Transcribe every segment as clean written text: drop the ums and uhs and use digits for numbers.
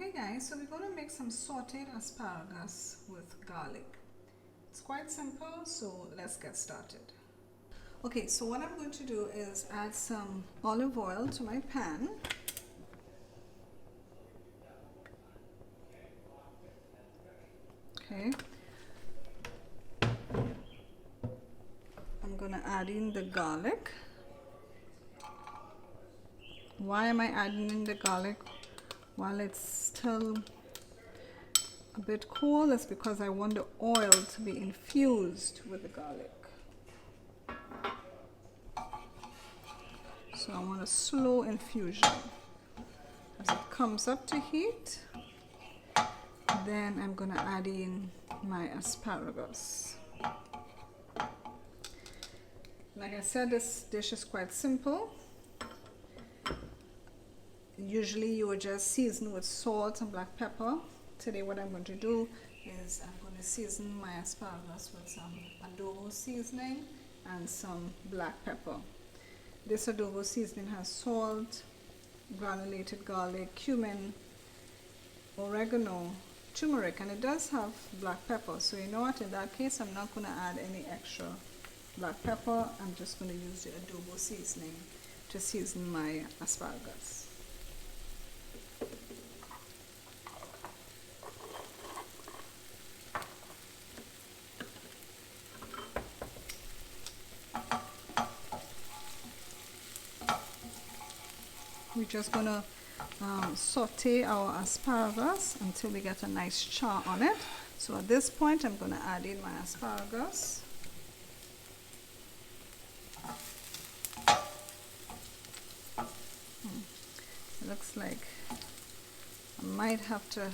Okay guys, so we're going to make some sauteed asparagus with garlic. It's quite simple, so let's get started. Okay, so what I'm going to do is add some olive oil to my pan. Okay. I'm going to add in the garlic. Why am I adding in the garlic while it's still a bit cool? That's because I want the oil to be infused with the garlic. So I want a slow infusion. As it comes up to heat, then I'm going to add in my asparagus. Like I said, this dish is quite simple. Usually you would just season with salt and black pepper. Today what I'm going to do is I'm going to season my asparagus with some adobo seasoning and some black pepper. This adobo seasoning has salt, granulated garlic, cumin, oregano, turmeric, and it does have black pepper. So you know what, in that case I'm not going to add any extra black pepper. I'm just going to use the adobo seasoning to season my asparagus. We're just going to saute our asparagus until we get a nice char on it. So at this point I'm going to add in my asparagus. It looks like I might have to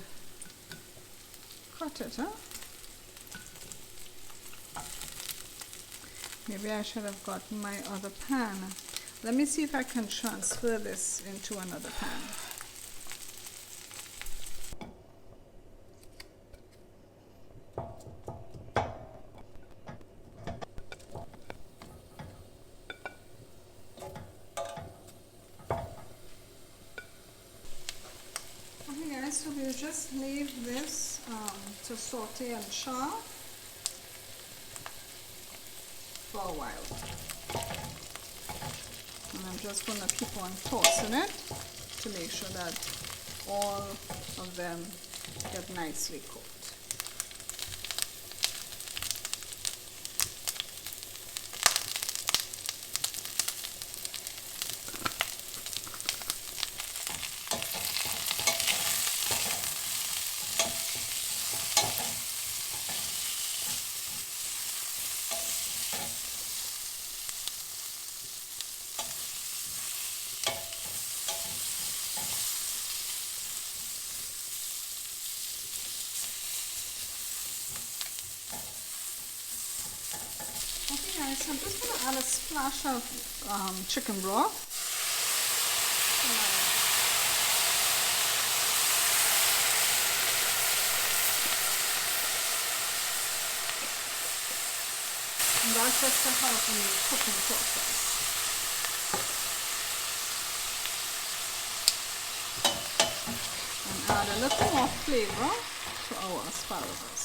cut it, huh? Maybe I should have gotten my other pan. Let me see if I can transfer this into another pan. Okay guys, so we'll just leave this to saute and char for a while. And I'm just going to keep on tossing it to make sure that all of them get nicely cooked. Okay guys, so I'm just going to add a splash of chicken broth. And that's just to help in the cooking process. And add a little more flavor to our asparagus.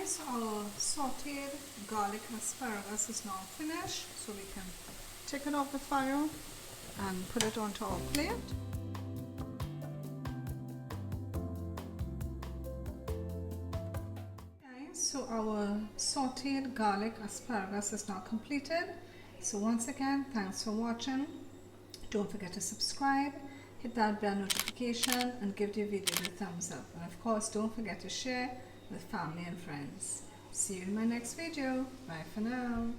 So our sauteed garlic asparagus is now finished, so we can take it off the fire and put it onto our plate. Okay, so our sauteed garlic asparagus is now completed. So once again, thanks for watching. Don't forget to subscribe, hit that bell notification, and give the video a thumbs up. And of course, don't forget to share with family and friends. See you in my next video. Bye for now.